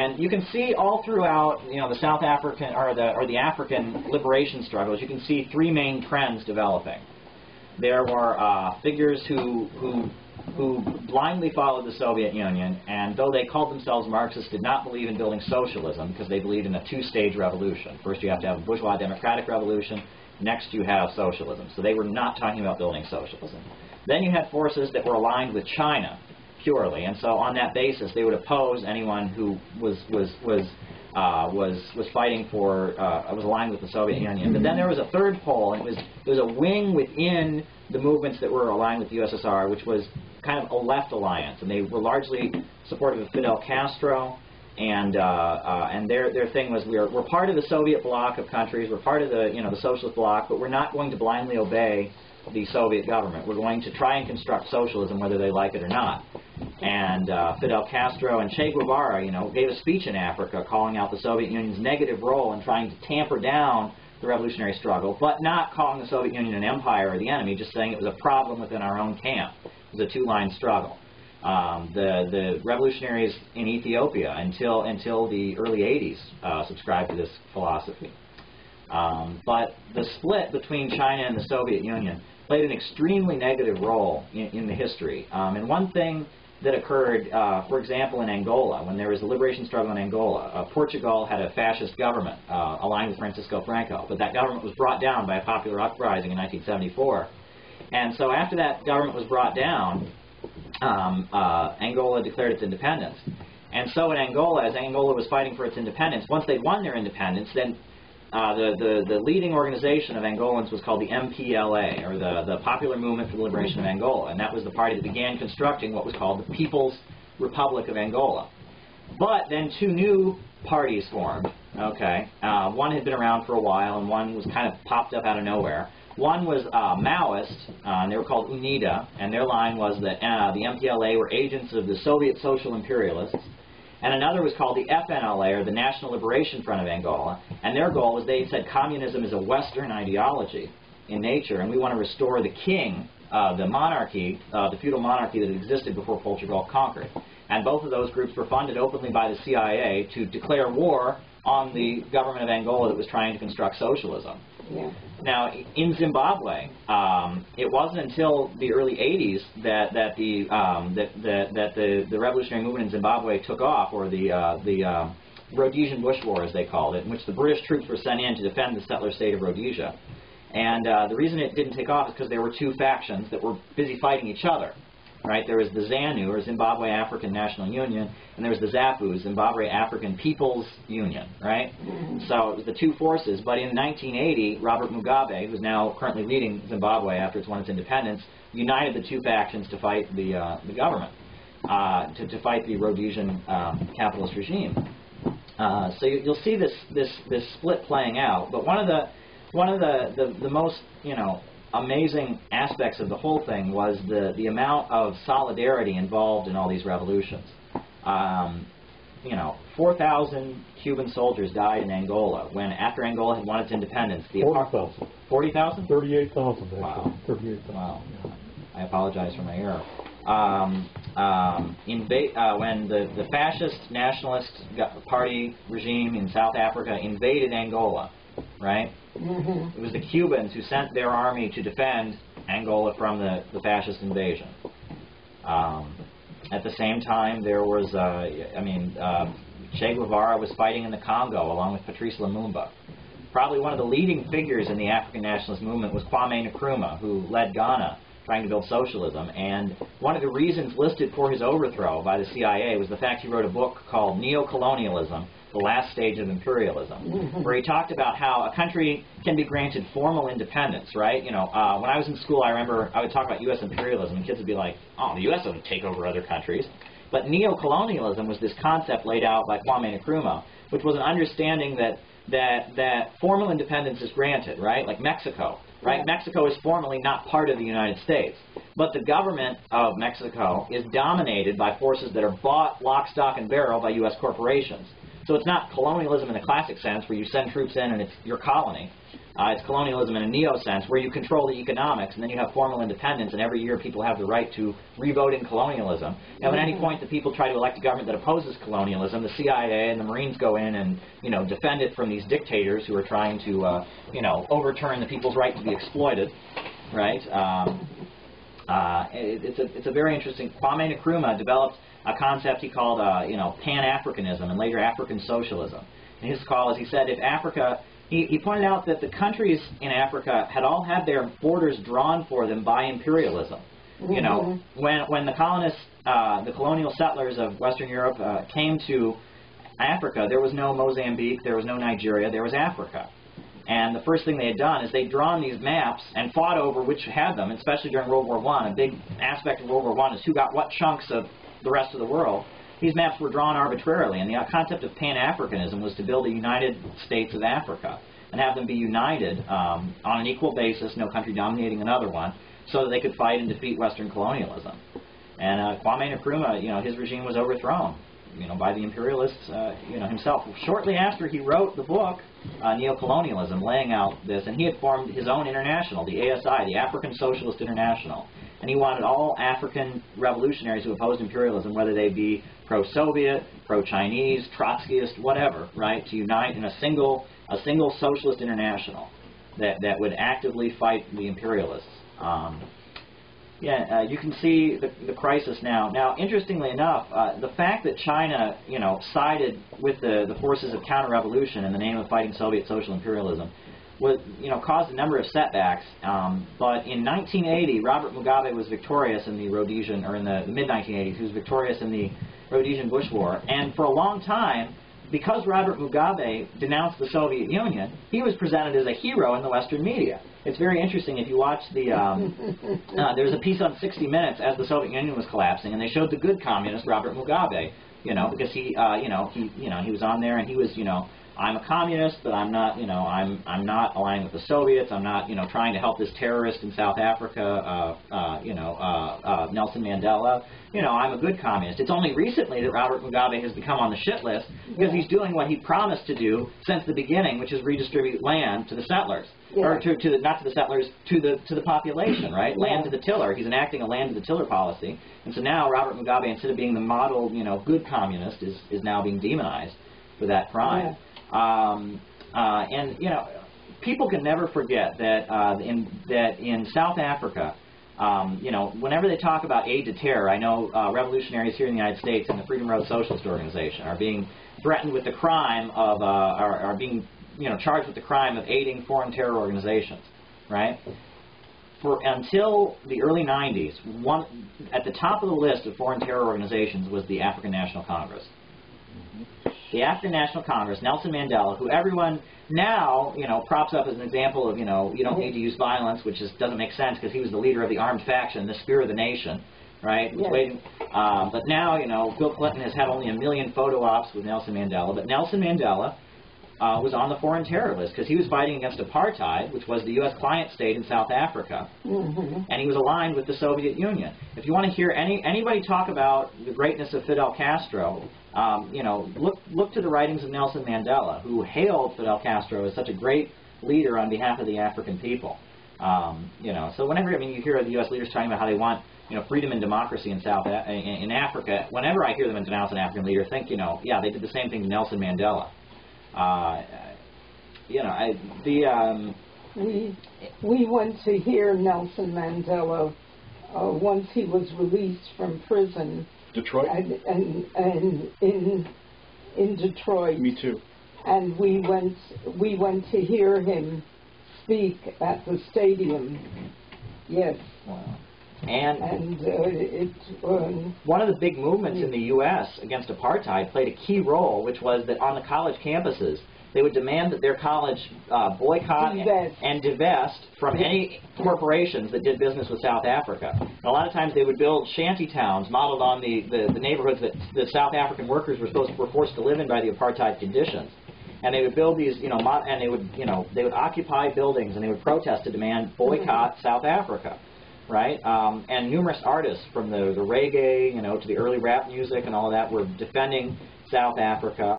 And you can see all throughout, the South African or the African liberation struggles, you can see three main trends developing. There were figures who blindly followed the Soviet Union, and though they called themselves Marxists, did not believe in building socialism because they believed in a two-stage revolution. First, you have to have a bourgeois democratic revolution. Next, you have socialism. So they were not talking about building socialism. Then you had forces that were aligned with China purely, and so on that basis, they would oppose anyone who was fighting for was aligned with the Soviet Union. But then there was a third pole, and it was a wing within the movements that were aligned with the USSR, which was kind of a left alliance, and they were largely supportive of Fidel Castro. And their thing was we're part of the Soviet bloc of countries, we're part of the socialist bloc, but we're not going to blindly obey the Soviet government. We're going to try and construct socialism whether they like it or not. And Fidel Castro and Che Guevara, gave a speech in Africa calling out the Soviet Union's negative role in trying to tamper down the revolutionary struggle, but not calling the Soviet Union an empire or the enemy, just saying it was a problem within our own camp. It was a two-line struggle. The revolutionaries in Ethiopia until the early 80s subscribed to this philosophy. But the split between China and the Soviet Union played an extremely negative role in the history. And one thing that occurred, for example, in Angola, when there was a liberation struggle in Angola, Portugal had a fascist government aligned with Francisco Franco, but that government was brought down by a popular uprising in 1974. And so after that government was brought down, Angola declared its independence. And so in Angola, as Angola was fighting for its independence, once they'd won their independence, then the leading organization of Angolans was called the MPLA, or the Popular Movement for the Liberation of Angola, and that was the party that began constructing what was called the People's Republic of Angola. But then two new parties formed. Okay, one had been around for a while, and one was kind of popped up out of nowhere. One was Maoist, and they were called UNITA, and their line was that the MPLA were agents of the Soviet social imperialists. And another was called the FNLA, or the National Liberation Front of Angola, and their goal was they said communism is a Western ideology in nature, and we want to restore the king, the monarchy, the feudal monarchy that existed before Portugal conquered. And both of those groups were funded openly by the CIA to declare war on the government of Angola that was trying to construct socialism. Yeah. Now, in Zimbabwe, it wasn't until the early 80s that the revolutionary movement in Zimbabwe took off, or the Rhodesian Bush War, as they called it, in which the British troops were sent in to defend the settler state of Rhodesia. And the reason it didn't take off is because there were two factions that were busy fighting each other. Right? There was the ZANU, or Zimbabwe African National Union, and there was the ZAPU, Zimbabwe African People's Union, right? So it was the two forces, but in 1980, Robert Mugabe, who's now currently leading Zimbabwe after it's won its independence, united the two factions to fight the government, to fight the Rhodesian capitalist regime. So you'll see this split playing out, but one of the most, amazing aspects of the whole thing was the amount of solidarity involved in all these revolutions. 4,000 Cuban soldiers died in Angola when, after Angola had won its independence, 40,000. 40,000? 38,000, actually. Wow. 38,000. Wow. I apologize for my error. When the fascist nationalist party regime in South Africa invaded Angola, right? Mm-hmm. It was the Cubans who sent their army to defend Angola from the fascist invasion. At the same time, there was, Che Guevara was fighting in the Congo along with Patrice Lumumba. Probably one of the leading figures in the African nationalist movement was Kwame Nkrumah, who led Ghana trying to build socialism. And one of the reasons listed for his overthrow by the CIA was the fact he wrote a book called Neo-Colonialism, The Last Stage of Imperialism, where he talked about how a country can be granted formal independence, right? When I was in school, I remember I would talk about U.S. imperialism, and kids would be like, oh, the U.S. doesn't take over other countries. But neo-colonialism was this concept laid out by Kwame Nkrumah, which was an understanding that formal independence is granted, right? Like Mexico, right? Mexico is formally not part of the United States, but the government of Mexico is dominated by forces that are bought lock, stock, and barrel by U.S. corporations. So it's not colonialism in the classic sense where you send troops in and it's your colony. It's colonialism in a neo-sense, where you control the economics, and then you have formal independence, and every year people have the right to re-vote in colonialism. And at any point that people try to elect a government that opposes colonialism, the CIA and the Marines go in and, defend it from these dictators who are trying to, overturn the people's right to be exploited, right? It's a very interesting. Kwame Nkrumah developed a concept he called, Pan-Africanism and later African socialism. And his call, as he said, if Africa. He pointed out that the countries in Africa had all had their borders drawn for them by imperialism. When the colonists, the colonial settlers of Western Europe came to Africa, there was no Mozambique, there was no Nigeria, there was Africa. And the first thing they had done is they'd drawn these maps and fought over which had them, especially during World War I. A big aspect of World War I is who got what chunks of the rest of the world. These maps were drawn arbitrarily, and the concept of Pan-Africanism was to build a United States of Africa and have them be united on an equal basis, no country dominating another one, so that they could fight and defeat Western colonialism. And Kwame Nkrumah, his regime was overthrown, by the imperialists, himself. Shortly after he wrote the book, Neocolonialism, laying out this, and he had formed his own international, the ASI, the African Socialist International. And he wanted all African revolutionaries who opposed imperialism, whether they be pro-Soviet, pro-Chinese, Trotskyist, whatever, right, to unite in a single socialist international that would actively fight the imperialists. You can see the crisis now. Now, interestingly enough, the fact that China, sided with the forces of counter-revolution in the name of fighting Soviet social imperialism was, caused a number of setbacks. But in 1980, Robert Mugabe was victorious in the Rhodesian, or in the mid-1980s, he was victorious in the Rhodesian Bush War. And for a long time, because Robert Mugabe denounced the Soviet Union, he was presented as a hero in the Western media. It's very interesting if you watch the, there's a piece on 60 Minutes as the Soviet Union was collapsing, and they showed the good communist Robert Mugabe, because he was on there and he was, I'm a communist, but I'm not, I'm not aligning with the Soviets. I'm not, trying to help this terrorist in South Africa, Nelson Mandela. I'm a good communist. It's only recently that Robert Mugabe has become on the shit list because he's doing what he promised to do since the beginning, which is redistribute land to the settlers, or not to the settlers, to the population, right? Land to the tiller. He's enacting a land to the tiller policy, and so now Robert Mugabe, instead of being the model, good communist, is now being demonized for that crime. And people can never forget that in South Africa, whenever they talk about aid to terror, I know revolutionaries here in the United States and the Freedom Road Socialist Organization are being threatened with the crime of, are being charged with the crime of aiding foreign terror organizations, right? Until the early 90s, at the top of the list of foreign terror organizations was the African National Congress. The African National Congress, Nelson Mandela, who everyone now, props up as an example of, you don't need to use violence, which doesn't make sense because he was the leader of the armed faction, the spear of the nation, right? Yes. But now, Bill Clinton has had only 1 million photo ops with Nelson Mandela, but Nelson Mandela was on the foreign terror list because he was fighting against apartheid, which was the U.S. client state in South Africa, and he was aligned with the Soviet Union. If you want to hear anybody talk about the greatness of Fidel Castro, look to the writings of Nelson Mandela, who hailed Fidel Castro as such a great leader on behalf of the African people. So whenever you hear the U.S. leaders talking about how they want freedom and democracy in in Africa, whenever I hear them denounce an African leader, think they did the same thing to Nelson Mandela. We went to hear Nelson Mandela once he was released from prison. Detroit? And in Detroit. Me too. And we went to hear him speak at the stadium. Yes. Wow. One of the big movements in the U.S. against apartheid played a key role, which was that on the college campuses, they would demand that their college boycott and divest from any corporations that did business with South Africa. And a lot of times they would build shanty towns modeled on the neighborhoods that the South African workers were forced to live in by the apartheid conditions. And they would build these, and they would occupy buildings and they would protest to demand boycott South Africa. Right, and numerous artists from the reggae, to the early rap music and all of that were defending South Africa.